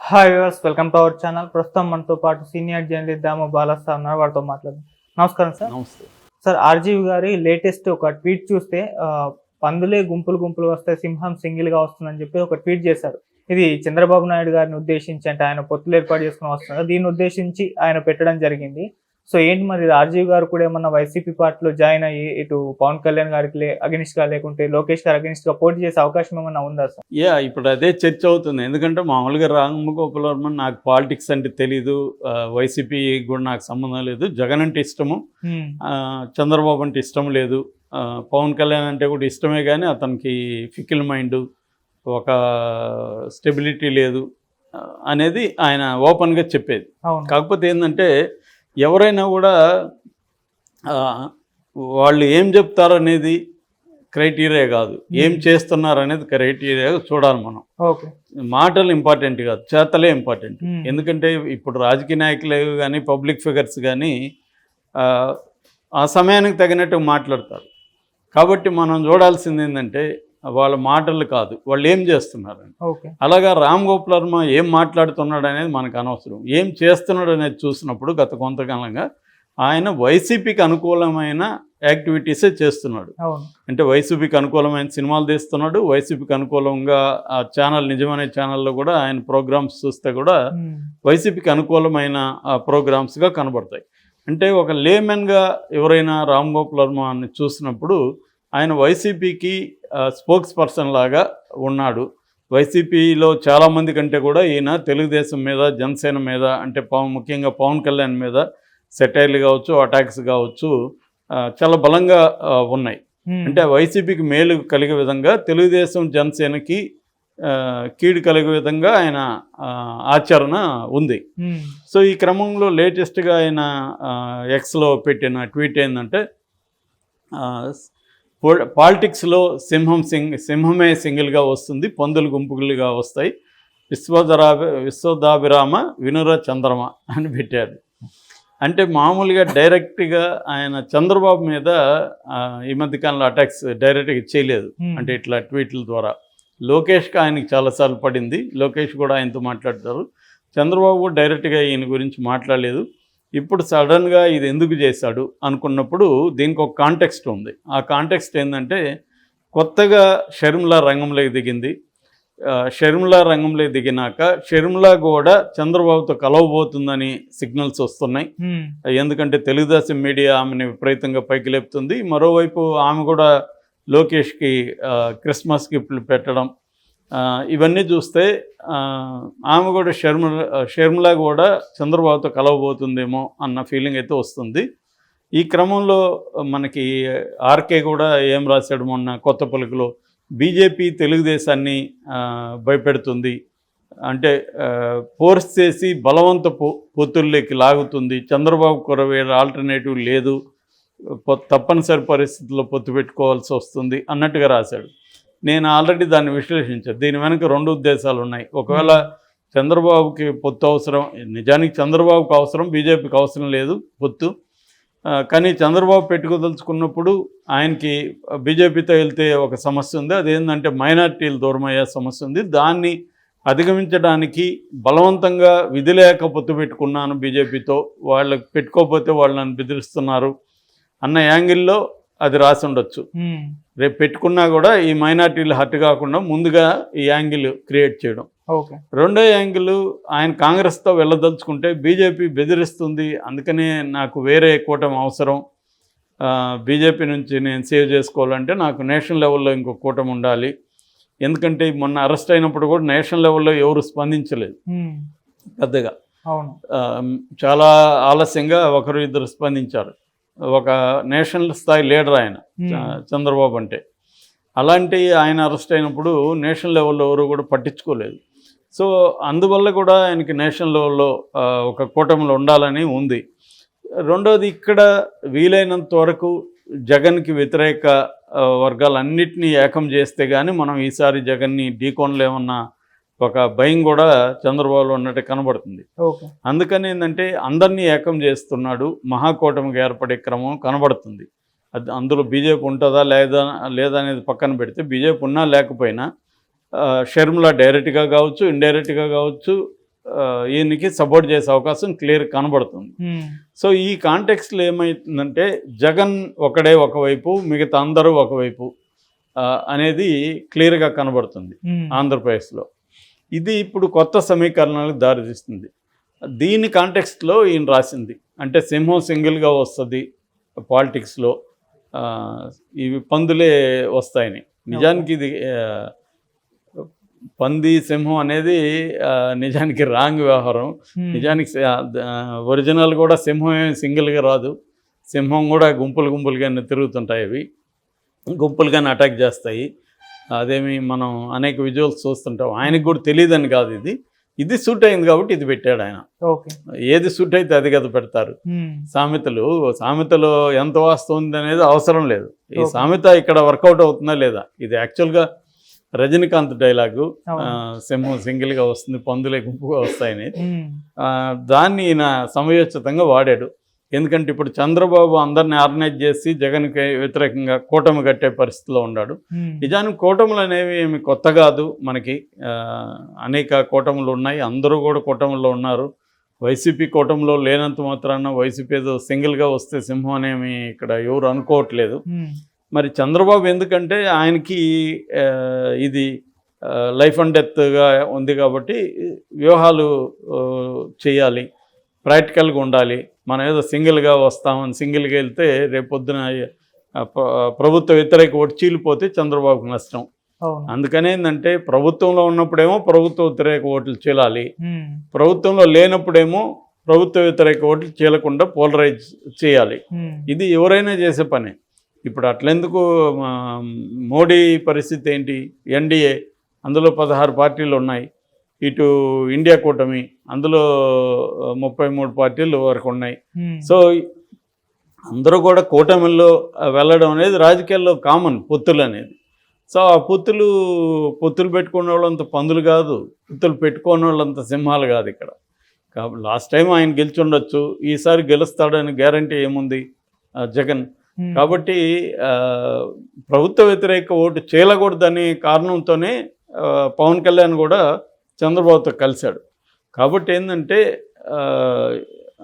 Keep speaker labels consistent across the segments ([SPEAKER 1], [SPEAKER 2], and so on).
[SPEAKER 1] Hi viewers, welcome to our channel. ప్రస్తుతం మనతో పాటు సీనియర్ జర్నలిస్ట్ దాము బాలస్తా ఉన్నారు. వారితో మాట్లాడదాం. నమస్కారం సార్.
[SPEAKER 2] నమస్తే.
[SPEAKER 1] సార్, ఆర్జీవి గారి లేటెస్ట్ ఒక ట్వీట్ చూస్తే పందులే గుంపులు గుంపులు వస్తే సింహం సింగిల్ గా వస్తుందని చెప్పి ఒక ట్వీట్ చేశారు. ఇది చంద్రబాబు నాయుడు గారిని ఉద్దేశించి, అంటే ఆయన పొత్తులు ఏర్పాటు చేసుకుని వస్తున్నారు, దీన్ని ఉద్దేశించి ఆయన పెట్టడం జరిగింది. సో ఏంటి మరి, ఆర్జీవి గారు కూడా ఏమన్నా వైసీపీ పార్టీలో జాయిన్ అయ్యి ఇటు పవన్ కళ్యాణ్ గారికి అగెనిస్ట్ గా, లేకుంటే లోకేష్ గారు అగెనిస్ట్ గా పోటీ చేసే అవకాశం ఏమన్నా ఉందా సార్?
[SPEAKER 2] ఇప్పుడు అదే చర్చ అవుతుంది. ఎందుకంటే మామూలుగా రామగోపాల్ వర్మ నాకు పాలిటిక్స్ అంటే తెలీదు, వైసీపీ కూడా నాకు సంబంధం లేదు. జగన్ అంటే ఇష్టము, చంద్రబాబు అంటే ఇష్టం లేదు, పవన్ కళ్యాణ్ అంటే కూడా ఇష్టమే, కానీ అతనికి ఫికిల్ మైండ్, ఒక స్టెబిలిటీ లేదు అనేది ఆయన ఓపెన్గా చెప్పేది. కాకపోతే ఏంటంటే ఎవరైనా కూడా వాళ్ళు ఏం చెప్తారు అనేది క్రైటీరియా కాదు, ఏం చేస్తున్నారు అనేది క్రైటీరియా చూడాలి మనం. మాటలు ఇంపార్టెంట్ కాదు, చేతలే ఇంపార్టెంట్. ఎందుకంటే ఇప్పుడు రాజకీయ నాయకులు కానీ పబ్లిక్ ఫిగర్స్ కానీ ఆ సమయానికి తగినట్టు మాట్లాడతారు. కాబట్టి మనం చూడాల్సింది ఏంటంటే వాళ్ళ మాటలు కాదు, వాళ్ళు ఏం చేస్తున్నారని. అలాగా రామ్ గోపాల్ వర్మ ఏం మాట్లాడుతున్నాడు అనేది మనకు అనవసరం, ఏం చేస్తున్నాడు అనేది చూసినప్పుడు గత కొంతకాలంగా ఆయన వైసీపీకి అనుకూలమైన యాక్టివిటీసే చేస్తున్నాడు. అంటే వైసీపీకి అనుకూలమైన సినిమాలు తీస్తున్నాడు, వైసీపీకి అనుకూలంగా ఆ ఛానల్, నిజమైన ఛానల్లో కూడా ఆయన ప్రోగ్రామ్స్ చూస్తే కూడా వైసీపీకి అనుకూలమైన ప్రోగ్రామ్స్గా కనబడతాయి. అంటే ఒక లేమెన్గా ఎవరైనా రామ్ గోపాల్ వర్మని చూసినప్పుడు ఆయన వైసీపీకి స్పోక్స్ పర్సన్ లాగా ఉన్నాడు. వైసీపీలో చాలామంది కంటే కూడా ఈయన తెలుగుదేశం మీద, జనసేన మీద, అంటే ముఖ్యంగా పవన్ కళ్యాణ్ మీద సెటైర్లు కావచ్చు, అటాక్స్ కావచ్చు చాలా బలంగా ఉన్నాయి. అంటే వైసీపీకి మేలు కలిగే విధంగా, తెలుగుదేశం జనసేనకి కీడు కలిగే విధంగా ఆయన ఆచరణ ఉంది. సో ఈ క్రమంలో లేటెస్ట్గా ఆయన ఎక్స్లో పెట్టిన ట్వీట్ ఏంటంటే, పాలిటిక్స్లో సింహమే సింగిల్గా వస్తుంది, పందులు గుంపులుగా వస్తాయి, విశ్వదాభిరామ వినుర చంద్రమ అని పెట్టారు. అంటే మామూలుగా డైరెక్ట్గా ఆయన చంద్రబాబు మీద ఈ మధ్యకాలంలో అటాక్స్ డైరెక్ట్గా చేయలేదు, అంటే ఇట్లా ట్వీట్ల ద్వారా. లోకేష్కి ఆయనకి చాలాసార్లు పడింది, లోకేష్ కూడా ఆయనతో మాట్లాడతారు. చంద్రబాబు కూడా డైరెక్ట్గా ఈయన గురించి మాట్లాడలేదు. ఇప్పుడు సడన్గా ఇది ఎందుకు చేశాడు అనుకున్నప్పుడు దీనికి ఒక కాంటెక్స్ట్ ఉంది. ఆ కాంటెక్స్ట్ ఏంటంటే, కొత్తగా షర్మిల రంగంలోకి దిగింది. షర్మిల రంగంలోకి దిగినాక షర్మిల కూడా చంద్రబాబుతో కలవబోతుందని సిగ్నల్స్ వస్తున్నాయి. ఎందుకంటే తెలుగుదేశం మీడియా ఆమెను విపరీతంగా పైకి లేపుతుంది. మరోవైపు ఆమె కూడా లోకేష్కి క్రిస్మస్ గిఫ్ట్లు పెట్టడం, ఇవన్నీ చూస్తే ఆమె కూడా షర్మిల కూడా చంద్రబాబుతో కలవబోతుందేమో అన్న ఫీలింగ్ అయితే వస్తుంది. ఈ క్రమంలో మనకి ఆర్కే కూడా ఏం రాశాడు మొన్న కొత్త పలుకులో, బీజేపీ తెలుగుదేశాన్ని భయపెడుతుంది, అంటే ఫోర్స్ చేసి బలవంత పొత్తుల్లోకి లాగుతుంది, చంద్రబాబు వేరే ఆల్టర్నేటివ్ లేదు, తప్పనిసరి పరిస్థితుల్లో పొత్తు పెట్టుకోవాల్సి వస్తుంది అన్నట్టుగా రాశాడు. నేను ఆల్రెడీ దాన్ని విశ్లేషించాను. దీని వెనక రెండు ఉద్దేశాలు ఉన్నాయి. ఒకవేళ చంద్రబాబుకి పొత్తు అవసరం, నిజానికి చంద్రబాబుకి అవసరం, బీజేపీకి అవసరం లేదు పొత్తు, కానీ చంద్రబాబు పెట్టుకోదలుచుకున్నప్పుడు ఆయనకి బీజేపీతో వెళ్తే ఒక సమస్య ఉంది, అదేంటంటే మైనార్టీలు దూరం అయ్యే సమస్య ఉంది. దాన్ని అధిగమించడానికి బలవంతంగా విధి లేక పొత్తు పెట్టుకున్నాను బీజేపీతో, వాళ్ళకి పెట్టుకోకపోతే వాళ్ళు నన్ను బెదిరిస్తున్నారు అన్న యాంగిల్లో అది రాసి ఉండొచ్చు. రేపు పెట్టుకున్నా కూడా ఈ మైనార్టీలు హర్ట్ కాకుండా ముందుగా ఈ యాంగిల్ క్రియేట్ చేయడం. రెండో యాంగిల్, ఆయన కాంగ్రెస్తో వెళ్ళదలుచుకుంటే బీజేపీ బెదిరిస్తుంది, అందుకనే నాకు వేరే కూటమి అవసరం, బీజేపీ నుంచి నేను సేవ్ చేసుకోవాలంటే నాకు నేషనల్ లెవెల్లో ఇంకో కూటమి ఉండాలి. ఎందుకంటే మొన్న అరెస్ట్ అయినప్పుడు కూడా నేషనల్ లెవెల్లో ఎవరు స్పందించలేదు పెద్దగా, చాలా ఆలస్యంగా ఒకరు ఇద్దరు స్పందించారు. ఒక నేషనల్ స్థాయి లీడర్ ఆయన చంద్రబాబు అంటే, అలాంటి ఆయన అరెస్ట్ అయినప్పుడు నేషనల్ లెవెల్లో ఎవరు కూడా పట్టించుకోలేదు. సో అందువల్ల కూడా ఆయనకి నేషనల్ లెవెల్లో ఒక కూటమిలో ఉండాలని ఉంది. రెండోది, ఇక్కడ వీలైనంత వరకు జగన్కి వ్యతిరేక వర్గాలన్నింటినీ ఏకం చేస్తే కానీ మనం ఈసారి జగన్ని ఢీకొనలేమన్న ఒక భయం కూడా చంద్రబాబులో ఉన్నట్టు కనబడుతుంది. అందుకని ఏంటంటే అందరినీ ఏకం చేస్తున్నాడు, మహాకూటమికి ఏర్పడే క్రమం కనబడుతుంది. అందులో బీజేపీ ఉంటుందా లేదా అనేది పక్కన పెడితే, బీజేపీ ఉన్నా లేకపోయినా షర్మిల డైరెక్ట్గా కావచ్చు, ఇండైరెక్ట్గా కావచ్చు, ఈయనకి సపోర్ట్ చేసే అవకాశం క్లియర్ కనబడుతుంది. సో ఈ కాంటెక్స్లో ఏమవుతుందంటే జగన్ ఒకడే ఒకవైపు, మిగతా అందరూ ఒకవైపు అనేది క్లియర్గా కనబడుతుంది ఆంధ్రప్రదేశ్లో. ఇది ఇప్పుడు కొత్త సమీకరణాలకు దారితీస్తుంది. దీని కాంటెక్స్ట్లో ఈయన రాసింది అంటే సింహం సింగిల్గా వస్తుంది పాలిటిక్స్లో, ఇవి పందులే వస్తాయని. నిజానికి ఇది పంది సింహం అనేది నిజానికి రాంగ్ వ్యవహారం. నిజానికి ఒరిజినల్ కూడా సింహం ఏమి సింగిల్గా రాదు. సింహం కూడా గుంపులుగానే తిరుగుతుంటాయి, అవి గుంపులుగానే అటాక్ చేస్తాయి. అదేమి మనం అనేక విజువల్స్ చూస్తుంటాం. ఆయనకు కూడా తెలియదని కాదు, ఇది సూట్ అయింది కాబట్టి ఇది పెట్టాడు ఆయన. ఏది సూట్ అయితే అది కదా పెడతారు. సామెతలో ఎంత వాస్తవం ఉంది అనేది అవసరం లేదు. ఈ సామెత ఇక్కడ వర్కౌట్ అవుతుందా లేదా, ఇది యాక్చువల్గా రజనీకాంత్ డైలాగు, సింహం సింగిల్గా వస్తుంది, పందులే గుంపుగా వస్తాయని. దాన్ని ఈయన సమయోచితంగా వాడాడు. ఎందుకంటే ఇప్పుడు చంద్రబాబు అందరిని ఆర్గనైజ్ చేసి జగన్కి వ్యతిరేకంగా కూటమి కట్టే పరిస్థితిలో ఉన్నాడు. నిజానికి కూటములు అనేవి ఏమి కొత్త కాదు మనకి, అనేక కూటములు ఉన్నాయి, అందరూ కూడా కూటముల్లో ఉన్నారు. వైసీపీ కూటమిలో లేనంత మాత్రాన వైసీపీ ఏదో సింగిల్గా వస్తే సింహం అనేమి ఇక్కడ ఎవరు అనుకోవట్లేదు. మరి చంద్రబాబు ఎందుకంటే ఆయనకి ఇది లైఫ్ అండ్ డెత్గా ఉంది కాబట్టి వ్యూహాలు చేయాలి, ప్రాక్టికల్గా ఉండాలి. మనం ఏదో సింగిల్గా వస్తామని సింగిల్గా వెళ్తే రేపొద్దున ప్రభుత్వ వ్యతిరేక ఓటు చీలిపోతే చంద్రబాబుకు నష్టం. అందుకనే ఏంటంటే ప్రభుత్వంలో ఉన్నప్పుడేమో ప్రభుత్వ వ్యతిరేక ఓట్లు చీలాలి, ప్రభుత్వంలో లేనప్పుడేమో ప్రభుత్వ వ్యతిరేక ఓట్లు చీలకుండా పోలరైజ్ చేయాలి. ఇది ఎవరైనా చేసే పని. ఇప్పుడు అట్లెందుకు మోడీ పరిస్థితి ఏంటి, ఎన్డీఏ అందులో 16 పార్టీలు ఉన్నాయి, ఇటు ఇండియా కూటమి అందులో 33 పార్టీలు వరకు ఉన్నాయి. సో అందరూ కూడా కూటమిల్లో వెళ్ళడం అనేది రాజకీయాల్లో కామన్, పొత్తులు అనేది. సో ఆ పొత్తులు పెట్టుకునే వాళ్ళంత పందులు కాదు, పొత్తులు పెట్టుకునే వాళ్ళంత సింహాలు కాదు ఇక్కడ. కాబట్టి లాస్ట్ టైం ఆయన గెలిచి ఉండొచ్చు, ఈసారి గెలుస్తాడని గ్యారంటీ ఏముంది జగన్. కాబట్టి ప్రభుత్వ వ్యతిరేక ఓటు చేయకూడదనే కారణంతోనే పవన్ కళ్యాణ్ కూడా చంద్రబాబుతో కలిశాడు. కాబట్టి ఏంటంటే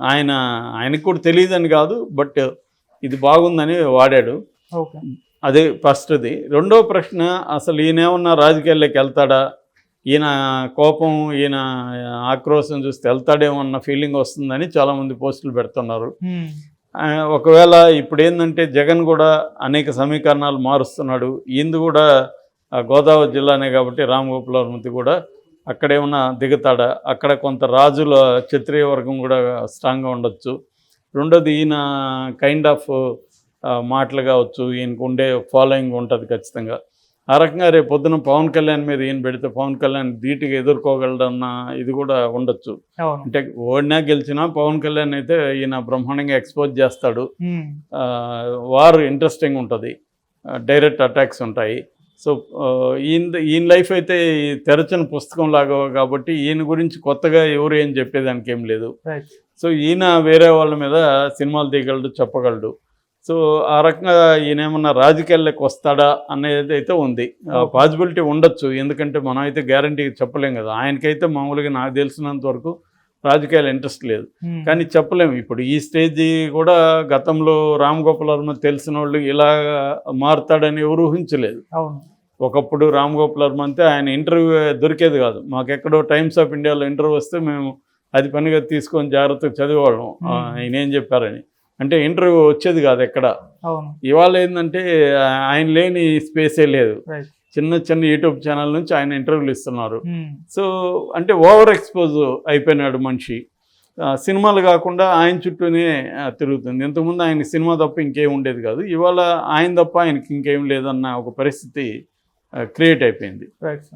[SPEAKER 2] ఆయనకు కూడా తెలియదని కాదు, బట్ ఇది బాగుందని వాడాడు. అదే ఫస్ట్ది. రెండో ప్రశ్న, అసలు ఈయనేమన్నా రాజకీయాల్లోకి వెళ్తాడా, ఈయన కోపం ఈయన ఆక్రోశం చూస్తే వెళ్తాడేమో అన్న ఫీలింగ్ వస్తుందని చాలామంది పోస్టులు పెడుతున్నారు. ఒకవేళ ఇప్పుడు ఏంటంటే జగన్ కూడా అనేక సమీకరణాలు మారుస్తున్నాడు. ఈయనది కూడా గోదావరి జిల్లానే కాబట్టి రామగోపాల్ వర్మతి కూడా అక్కడేమన్నా దిగుతాడా, అక్కడ కొంత రాజుల క్షత్రియ వర్గం కూడా స్ట్రాంగ్గా ఉండొచ్చు. రెండోది ఈయన కైండ్ ఆఫ్ మాటలు కావచ్చు, ఈయనకు ఉండే ఫాలోయింగ్ ఉంటుంది ఖచ్చితంగా. ఆ రకంగా రేపు పొద్దున పవన్ కళ్యాణ్ మీద ఈయన పెడితే పవన్ కళ్యాణ్ ధీటుగా ఎదుర్కోగలడన్న ఇది కూడా ఉండొచ్చు. అంటే ఓడినా గెలిచినా పవన్ కళ్యాణ్ అయితే ఈయన బ్రహ్మాండంగా ఎక్స్పోజ్ చేస్తాడు. వార్ ఇంట్రెస్టింగ్ ఉంటుంది, డైరెక్ట్ అటాక్స్ ఉంటాయి. సో ఈయన లైఫ్ అయితే తెరచిన పుస్తకం లాగా కాబట్టి ఈయన గురించి కొత్తగా ఎవరు ఏం చెప్పేదానికి ఏం లేదు. సో ఈయన వేరే వాళ్ళ మీద సినిమాలు తీయగలడు, చెప్పగలడు. సో ఆ రకంగా ఈయన ఏమన్నా రాజకీయాల్లోకి వస్తాడా అనేది అయితే ఉంది, పాసిబిలిటీ ఉండొచ్చు. ఎందుకంటే మనం అయితే గ్యారంటీ చెప్పలేం కదా. ఆయనకైతే మామూలుగా నాకు తెలిసినంత వరకు రాజకీయాలు ఇంట్రెస్ట్ లేదు, కానీ చెప్పలేము. ఇప్పుడు ఈ స్టేజ్ కూడా గతంలో రామ్ గోపాల్ వర్మ తెలిసిన వాళ్ళు ఇలా మారుతాడని ఎవరు ఊహించలేదు. ఒకప్పుడు రామ్ గోపాల్ వర్మ అంతే, ఆయన ఇంటర్వ్యూ దొరికేది కాదు. మాకెక్కడో టైమ్స్ ఆఫ్ ఇండియాలో ఇంటర్వ్యూ వస్తే మేము అది పనిగా తీసుకొని జాగ్రత్తగా చదివేవాళ్ళం ఆయన ఏం చెప్పారని. అంటే ఇంటర్వ్యూ వచ్చేది కాదు ఎక్కడ. ఇవాళ ఏంటంటే ఆయన లేని స్పేసే లేదు. చిన్న యూట్యూబ్ ఛానల్ నుంచి ఆయన ఇంటర్వ్యూలు ఇస్తున్నారు. సో అంటే ఓవర్ ఎక్స్పోజ్ అయిపోయినాడు మనిషి. సినిమాలు కాకుండా ఆయన చుట్టూనే తిరుగుతుంది. ఇంతకుముందు ఆయన సినిమా తప్ప ఇంకేం ఉండేది కాదు, ఇవాళ ఆయన తప్ప ఆయనకి ఇంకేం లేదన్న ఒక పరిస్థితి క్రియేట్ అయిపోయింది.